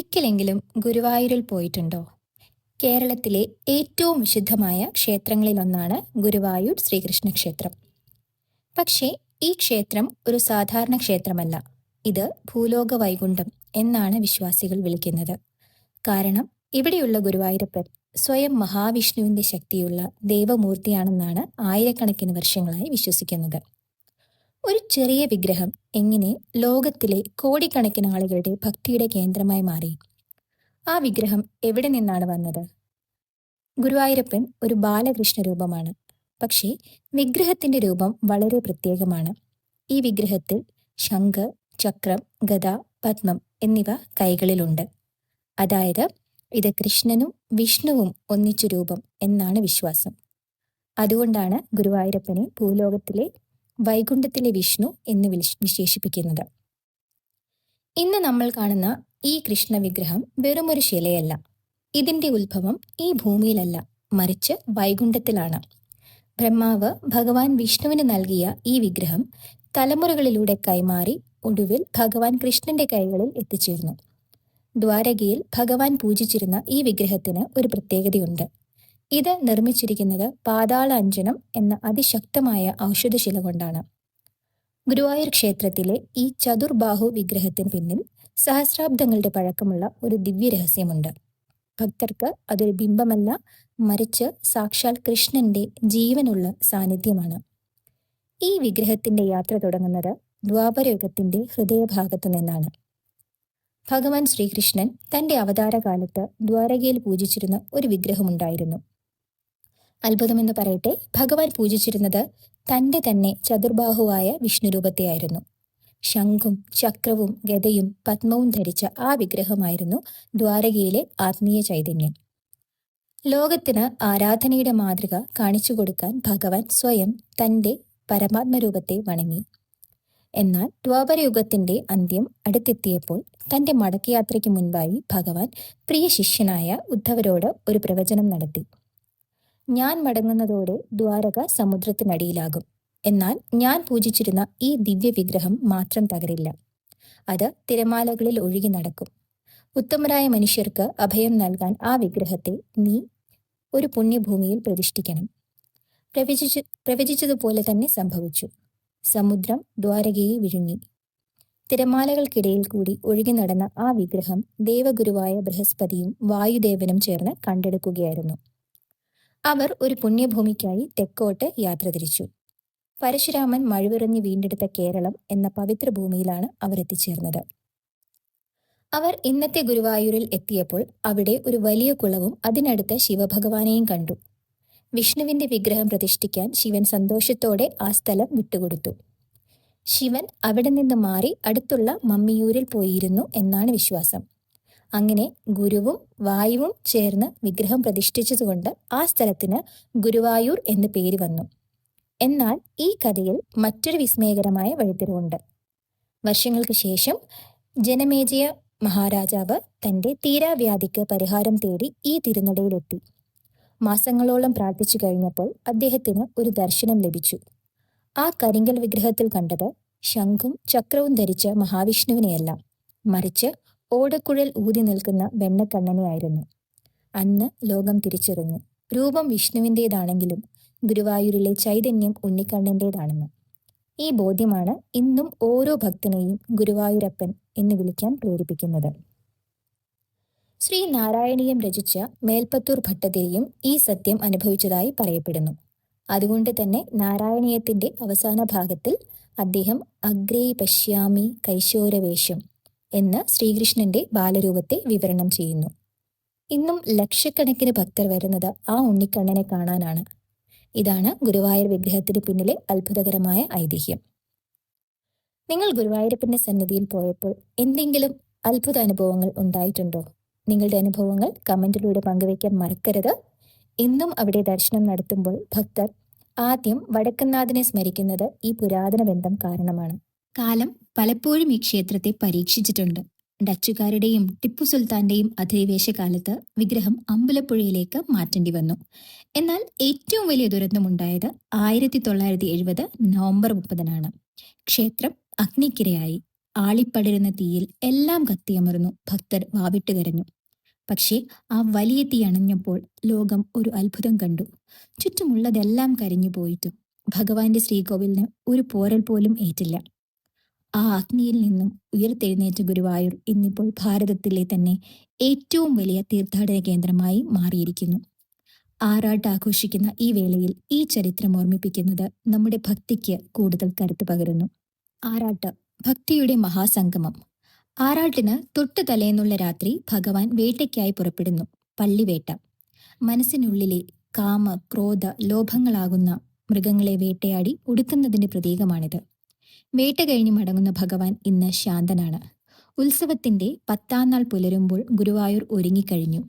ഒരിക്കലെങ്കിലും ഗുരുവായൂരിൽ പോയിട്ടുണ്ടോ? കേരളത്തിലെ ഏറ്റവും വിശുദ്ധമായ ക്ഷേത്രങ്ങളിലൊന്നാണ് ഗുരുവായൂർ ശ്രീകൃഷ്ണ ക്ഷേത്രം. പക്ഷേ ഈ ക്ഷേത്രം ഒരു സാധാരണ ക്ഷേത്രമല്ല. ഇത് ഭൂലോക വൈകുണ്ഠം എന്നാണ് വിശ്വാസികൾ വിളിക്കുന്നത്. കാരണം ഇവിടെയുള്ള ഗുരുവായൂരപ്പൻ സ്വയം മഹാവിഷ്ണുവിന്റെ ശക്തിയുള്ള ദേവമൂർത്തിയാണെന്നാണ് ആയിരക്കണക്കിന് വർഷങ്ങളായി വിശ്വസിക്കുന്നത്. ഒരു ചെറിയ വിഗ്രഹം എങ്ങനെ ലോകത്തിലെ കോടിക്കണക്കിന് ആളുകളുടെ ഭക്തിയുടെ കേന്ദ്രമായി മാറി? ആ വിഗ്രഹം എവിടെ നിന്നാണ് വന്നത്? ഗുരുവായൂരപ്പൻ ഒരു ബാലകൃഷ്ണ രൂപമാണ്. പക്ഷേ വിഗ്രഹത്തിന്റെ രൂപം വളരെ പ്രത്യേകമാണ്. ഈ വിഗ്രഹത്തിൽ ശംഖ്, ചക്രം, ഗദ, പത്മം എന്നിവ കൈകളിലുണ്ട്. അതായത് ഇത് കൃഷ്ണനും വിഷ്ണുവും ഒന്നിച്ച രൂപം എന്നാണ് വിശ്വാസം. അതുകൊണ്ടാണ് ഗുരുവായൂരപ്പനെ ഭൂലോകത്തിലെ വൈകുണ്ഠത്തിലെ വിഷ്ണു എന്ന് വിശേഷിപ്പിക്കുന്നത്. ഇന്ന് നമ്മൾ കാണുന്ന ഈ കൃഷ്ണ വിഗ്രഹം വെറുമൊരു ശിലയല്ല. ഇതിന്റെ ഉത്ഭവം ഈ ഭൂമിയിലല്ല, മറിച്ച് വൈകുണ്ഠത്തിലാണ്. ബ്രഹ്മാവ് ഭഗവാൻ വിഷ്ണുവിന് നൽകിയ ഈ വിഗ്രഹം തലമുറകളിലൂടെ കൈമാറി ഒടുവിൽ ഭഗവാൻ കൃഷ്ണന്റെ കൈകളിൽ എത്തിച്ചേർന്നു. ദ്വാരകയിൽ ഭഗവാൻ പൂജിച്ചിരുന്ന ഈ വിഗ്രഹത്തിന് ഒരു പ്രത്യേകതയുണ്ട്. ഇത് നിർമ്മിച്ചിരിക്കുന്നത് പാതാള അഞ്ജനം എന്ന അതിശക്തമായ ഔഷധശില കൊണ്ടാണ്. ഗുരുവായൂർ ക്ഷേത്രത്തിലെ ഈ ചതുർബാഹു വിഗ്രഹത്തിന് പിന്നിൽ സഹസ്രാബ്ദങ്ങളുടെ പഴക്കമുള്ള ഒരു ദിവ്യരഹസ്യമുണ്ട്. ഭക്തർക്ക് അതൊരു ബിംബമല്ല, മറിച്ച് സാക്ഷാൽ കൃഷ്ണന്റെ ജീവനുള്ള സാന്നിധ്യമാണ്. ഈ വിഗ്രഹത്തിന്റെ യാത്ര തുടങ്ങുന്നത് ദ്വാപരയുഗത്തിന്റെ ഹൃദയഭാഗത്തു നിന്നാണ്. ഭഗവാൻ ശ്രീകൃഷ്ണൻ തന്റെ അവതാരകാലത്ത് ദ്വാരകയിൽ പൂജിച്ചിരുന്ന ഒരു വിഗ്രഹമുണ്ടായിരുന്നു. അത്ഭുതമെന്ന് പറയട്ടെ, ഭഗവാൻ പൂജിച്ചിരുന്നത് തന്റെ തന്നെ ചതുർബാഹുവായ വിഷ്ണുരൂപത്തെയായിരുന്നു. ശംഖും ചക്രവും ഗദയും പത്മവും ധരിച്ച ആ വിഗ്രഹമായിരുന്നു ദ്വാരകയിലെ ആത്മീയ ചൈതന്യം. ലോകത്തിന് ആരാധനയുടെ മാതൃക കാണിച്ചു കൊടുക്കാൻ ഭഗവാൻ സ്വയം തന്റെ പരമാത്മരൂപത്തെ വണങ്ങി. എന്നാൽ ദ്വാപരയുഗത്തിന്റെ അന്ത്യം അടുത്തെത്തിയപ്പോൾ തന്റെ മടക്കയാത്രയ്ക്ക് മുൻപായി ഭഗവാൻ പ്രിയ ശിഷ്യനായ ഉദ്ധവരോട് ഒരു പ്രവചനം നടത്തി. ഞാൻ മടങ്ങുന്നതോടെ ദ്വാരക സമുദ്രത്തിനടിയിലാകും. എന്നാൽ ഞാൻ പൂജിച്ചിരുന്ന ഈ ദിവ്യ വിഗ്രഹം മാത്രം തകരില്ല. അത് തിരമാലകളിൽ ഒഴുകി നടക്കും. ഉത്തമരായ മനുഷ്യർക്ക് അഭയം നൽകാൻ ആ വിഗ്രഹത്തെ നീ ഒരു പുണ്യഭൂമിയിൽ പ്രതിഷ്ഠിക്കണം. പ്രവചിച്ചതുപോലെ തന്നെ സംഭവിച്ചു. സമുദ്രം ദ്വാരകയെ വിഴുങ്ങി. തിരമാലകൾക്കിടയിൽ കൂടി ഒഴുകി നടന്ന ആ വിഗ്രഹം ദേവഗുരുവായ ബൃഹസ്പതിയും വായുദേവനും ചേർന്ന് കണ്ടെടുക്കുകയായിരുന്നു. അവർ ഒരു പുണ്യഭൂമിക്കായി തെക്കോട്ട് യാത്ര തിരിച്ചു. പരശുരാമൻ മഴുവിറങ്ങി വീണ്ടെടുത്ത കേരളം എന്ന പവിത്ര ഭൂമിയിലാണ് അവർ എത്തിച്ചേർന്നത്. അവർ ഇന്നത്തെ ഗുരുവായൂരിൽ എത്തിയപ്പോൾ അവിടെ ഒരു വലിയ കുളവും അതിനടുത്ത് ശിവഭഗവാനെയും കണ്ടു. വിഷ്ണുവിന്റെ വിഗ്രഹം പ്രതിഷ്ഠിക്കാൻ ശിവൻ സന്തോഷത്തോടെ ആ സ്ഥലം വിട്ടുകൊടുത്തു. ശിവൻ അവിടെ നിന്ന് മാറി അടുത്തുള്ള മമ്മിയൂരിൽ പോയിരുന്നു എന്നാണ് വിശ്വാസം. അങ്ങനെ ഗുരുവും വായുവും ചേർന്ന് വിഗ്രഹം പ്രതിഷ്ഠിച്ചതുകൊണ്ട് ആ സ്ഥലത്തിന് ഗുരുവായൂർ എന്ന് പേര് വന്നു. എന്നാൽ ഈ കഥയിൽ മറ്റൊരു വിസ്മയകരമായ വഴിത്തിരിവുണ്ട്. വർഷങ്ങൾക്ക് ശേഷം ജനമേജയ മഹാരാജാവ് തന്റെ തീരാവ്യാധിക്ക് പരിഹാരം തേടി ഈ തിരുനടയിലെത്തി. മാസങ്ങളോളം പ്രാർത്ഥിച്ചു കഴിഞ്ഞപ്പോൾ അദ്ദേഹത്തിന് ഒരു ദർശനം ലഭിച്ചു. ആ കരിങ്കൽ വിഗ്രഹത്തിൽ കണ്ടത് ശംഖും ചക്രവും ധരിച്ച മഹാവിഷ്ണുവിനെയല്ല, മറിച്ച് ഓടക്കുഴൽ ഊതി നിൽക്കുന്ന വെണ്ണക്കണ്ണനെയായിരുന്നു. അന്ന് ലോകം തിരിച്ചറിഞ്ഞു, രൂപം വിഷ്ണുവിൻ്റെതാണെങ്കിലും ഗുരുവായൂരിലെ ചൈതന്യം ഉണ്ണിക്കണ്ണൻ്റെതാണെന്ന്. ഈ ബോധ്യമാണ് ഇന്നും ഓരോ ഭക്തനെയും ഗുരുവായൂരപ്പൻ എന്ന് വിളിക്കാൻ പ്രേരിപ്പിക്കുന്നത്. ശ്രീ നാരായണീയം രചിച്ച മേൽപ്പത്തൂർ ഭട്ടതിരിയും ഈ സത്യം അനുഭവിച്ചതായി പറയപ്പെടുന്നു. അതുകൊണ്ട് തന്നെ നാരായണീയത്തിന്റെ അവസാന ഭാഗത്തിൽ അദ്ദേഹം അഗ്രേ പശ്യാമി കൈശോരവേഷം എന്ന് ശ്രീകൃഷ്ണന്റെ ബാലരൂപത്തെ വിവരണം ചെയ്യുന്നു. ഇന്നും ലക്ഷക്കണക്കിന് ഭക്തർ വരുന്നത് ആ ഉണ്ണിക്കണ്ണനെ കാണാനാണ്. ഇതാണ് ഗുരുവായൂർ വിഗ്രഹത്തിന് പിന്നിലെ അത്ഭുതകരമായ ഐതിഹ്യം. നിങ്ങൾ ഗുരുവായൂരപ്പന്റെ സന്നിധിയിൽ പോയപ്പോൾ എന്തെങ്കിലും അത്ഭുത അനുഭവങ്ങൾ ഉണ്ടായിട്ടുണ്ടോ? നിങ്ങളുടെ അനുഭവങ്ങൾ കമന്റിലൂടെ പങ്കുവയ്ക്കാൻ മറക്കരുത്. ഇന്നും അവിടെ ദർശനം നടത്തുമ്പോൾ ഭക്തർ ആദ്യം വടക്കനാഥനെ സ്മരിക്കുന്നത് ഈ പുരാതന ബന്ധം കാരണമാണ്. കാലം പലപ്പോഴും ഈ ക്ഷേത്രത്തെ പരീക്ഷിച്ചിട്ടുണ്ട്. ഡച്ചുകാരുടെയും ടിപ്പു സുൽത്താന്റെയും അധിനിവേശകാലത്ത് വിഗ്രഹം അമ്പലപ്പുഴയിലേക്ക് മാറ്റേണ്ടി വന്നു. എന്നാൽ ഏറ്റവും വലിയ ദുരന്തമുണ്ടായത് 1970 നവംബർ 30-നാണ്. ക്ഷേത്രം അഗ്നിക്കിരയായി. ആളിപ്പടരുന്ന തീയിൽ എല്ലാം കത്തിയമർന്നു ഭക്തർ വാവിട്ട് കരഞ്ഞു. പക്ഷേ ആ വലിയ തീ അണഞ്ഞപ്പോൾ ലോകം ഒരു അത്ഭുതം കണ്ടു. ചുറ്റുമുള്ളതെല്ലാം കരിഞ്ഞു പോയിട്ടും ഭഗവാന്റെ ശ്രീകോവിലിന് ഒരു പോരൽ പോലും ഏറ്റില്ല. ആ അഗ്നിയിൽ നിന്നും ഉയർത്തെഴുന്നേറ്റ ഗുരുവായൂർ ഇന്നിപ്പോൾ ഭാരതത്തിലെ തന്നെ ഏറ്റവും വലിയ തീർത്ഥാടന കേന്ദ്രമായി മാറിയിരിക്കുന്നു. ആറാട്ട് ആഘോഷിക്കുന്ന ഈ വേളയിൽ ഈ ചരിത്രം ഓർമ്മിപ്പിക്കുന്നത് നമ്മുടെ ഭക്തിക്ക് കൂടുതൽ കരുത്ത് പകരുന്നു. ആറാട്ട് ഭക്തിയുടെ മഹാസംഗമം. ആറാട്ടിന് തൊട്ടു തലേന്നുള്ള രാത്രി ഭഗവാൻ വേട്ടയ്ക്കായി പുറപ്പെടുന്നു. പള്ളിവേട്ട. മനസ്സിനുള്ളിലെ കാമ, ക്രോധ, ലോഭങ്ങളാകുന്ന മൃഗങ്ങളെ വേട്ടയാടി ഒടുക്കുന്നതിന്റെ പ്രതീകമാണിത്. വേട്ട കഴിഞ്ഞ് മടങ്ങുന്ന ഭഗവാൻ ഇന്ന് ശാന്തനാണ്. ഉത്സവത്തിന്റെ 10ാം നാൾ പുലരുമ്പോൾ ഗുരുവായൂർ ഒരുങ്ങിക്കഴിഞ്ഞു.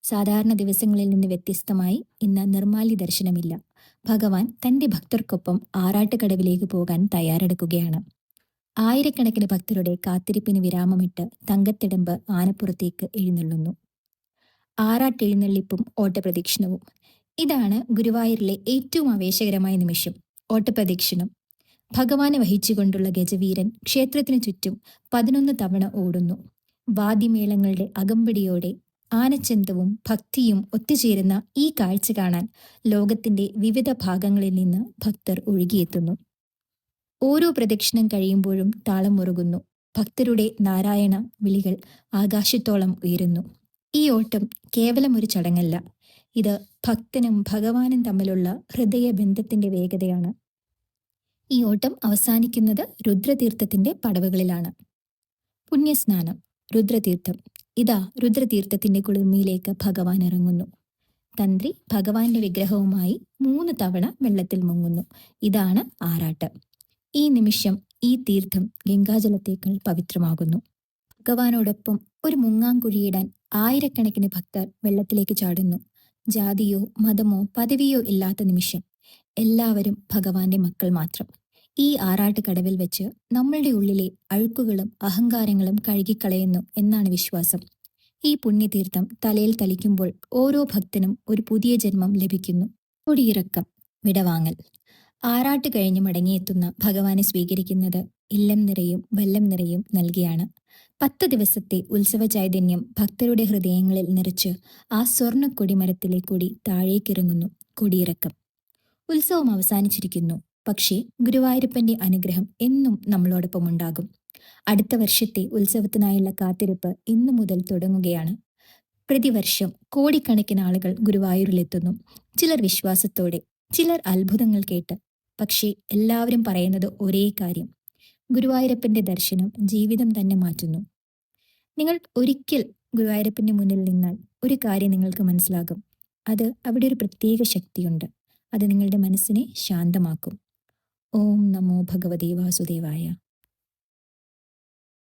സാധാരണ ദിവസങ്ങളിൽ നിന്ന് വ്യത്യസ്തമായി ഇന്ന് നിർമ്മാല്യ ദർശനമില്ല. ഭഗവാൻ തന്റെ ഭക്തർക്കൊപ്പം ആറാട്ടുകടവിലേക്ക് പോകാൻ തയ്യാറെടുക്കുകയാണ്. ആയിരക്കണക്കിന് ഭക്തരുടെ കാത്തിരിപ്പിന് വിരാമമിട്ട് തങ്കത്തിടമ്പ് ആനപ്പുറത്തേക്ക് എഴുന്നള്ളുന്നു. ആറാട്ടെഴുന്നള്ളിപ്പും ഓട്ടപ്രദക്ഷിണവും. ഇതാണ് ഗുരുവായൂരിലെ ഏറ്റവും ആവേശകരമായ നിമിഷം. ഓട്ടപ്രദക്ഷിണം. ഭഗവാനെ വഹിച്ചുകൊണ്ടുള്ള ഗജവീരൻ ക്ഷേത്രത്തിനു ചുറ്റും 11 തവണ ഓടുന്നു. വാദ്യമേളങ്ങളുടെ അകമ്പടിയോടെ ആനച്ചന്തവും ഭക്തിയും ഒത്തുചേരുന്ന ഈ കാഴ്ച കാണാൻ ലോകത്തിന്റെ വിവിധ ഭാഗങ്ങളിൽ നിന്ന് ഭക്തർ ഒഴുകിയെത്തുന്നു. ഓരോ പ്രദക്ഷിണം കഴിയുമ്പോഴും താളം മുറുകുന്നു. ഭക്തരുടെ നാരായണ വിളികൾ ആകാശത്തോളം ഉയരുന്നു. ഈ ഓട്ടം കേവലം ഒരു ചടങ്ങല്ല. ഇത് ഭക്തനും ഭഗവാനും തമ്മിലുള്ള ഹൃദയബന്ധത്തിന്റെ വേഗതയാണ്. ഈ ഓട്ടം അവസാനിക്കുന്നത് രുദ്രതീർത്ഥത്തിന്റെ പടവുകളിലാണ്. പുണ്യസ്നാനം. രുദ്രതീർത്ഥം. ഇതാ രുദ്രതീർത്ഥത്തിന്റെ കുളിർമയിലേക്ക് ഭഗവാൻ ഇറങ്ങുന്നു. തന്ത്രി ഭഗവാന്റെ വിഗ്രഹവുമായി 3 തവണ വെള്ളത്തിൽ മുങ്ങുന്നു. ഇതാണ് ആറാട്ട്. ഈ നിമിഷം ഈ തീർത്ഥം ഗംഗാജലത്തേക്കാൾ പവിത്രമാകുന്നു. ഭഗവാനോടൊപ്പം ഒരു മുങ്ങാങ്കുഴിയിടാൻ ആയിരക്കണക്കിന് ഭക്തർ വെള്ളത്തിലേക്ക് ചാടുന്നു. ജാതിയോ മതമോ പദവിയോ ഇല്ലാത്ത നിമിഷം. എല്ലാവരും ഭഗവാന്റെ മക്കൾ മാത്രം. ഈ ആറാട്ട് കടവിൽ വെച്ച് നമ്മളുടെ ഉള്ളിലെ അഴുക്കുകളും അഹങ്കാരങ്ങളും കഴുകിക്കളയുന്നു എന്നാണ് വിശ്വാസം. ഈ പുണ്യതീർത്ഥം തലയിൽ തളിക്കുമ്പോൾ ഓരോ ഭക്തനും ഒരു പുതിയ ജന്മം ലഭിക്കുന്നു. കൊടിയിറക്കം. വിടവാങ്ങൽ. ആറാട്ട് കഴിഞ്ഞ് മടങ്ങിയെത്തുന്ന ഭഗവാനെ സ്വീകരിക്കുന്നത് ഇല്ലം നിറയും വെല്ലം നിറയും നൽകിയാണ്. 10 ദിവസത്തെ ഉത്സവ ചൈതന്യം ഭക്തരുടെ ഹൃദയങ്ങളിൽ നിറച്ച് ആ സ്വർണ്ണ കൊടിമരത്തിലെ കൊടി താഴേക്കിറങ്ങുന്നു. കൊടിയിറക്കം. ഉത്സവം അവസാനിച്ചിരിക്കുന്നു. പക്ഷേ ഗുരുവായൂരപ്പന്റെ അനുഗ്രഹം എന്നും നമ്മളോടൊപ്പം ഉണ്ടാകും. അടുത്ത വർഷത്തെ ഉത്സവത്തിനായുള്ള കാത്തിരിപ്പ് ഇന്നു മുതൽ തുടങ്ങുകയാണ്. പ്രതിവർഷം കോടിക്കണക്കിന് ആളുകൾ ഗുരുവായൂരിലെത്തുന്നു. ചിലർ വിശ്വാസത്തോടെ, ചിലർ അത്ഭുതങ്ങൾ കേട്ട്. പക്ഷേ എല്ലാവരും പറയുന്നത് ഒരേ കാര്യം: ഗുരുവായൂരപ്പന്റെ ദർശനം ജീവിതം തന്നെ മാറ്റുന്നു. നിങ്ങൾ ഒരിക്കൽ ഗുരുവായൂരപ്പന്റെ മുന്നിൽ നിന്നാൽ ഒരു കാര്യം നിങ്ങൾക്ക് മനസ്സിലാകും. അത് അവിടെ ഒരു പ്രത്യേക ശക്തിയുണ്ട്. അത് നിങ്ങളുടെ മനസ്സിനെ ശാന്തമാക്കും. ഓം നമോ ഭഗവതേ വാസുദേവായ.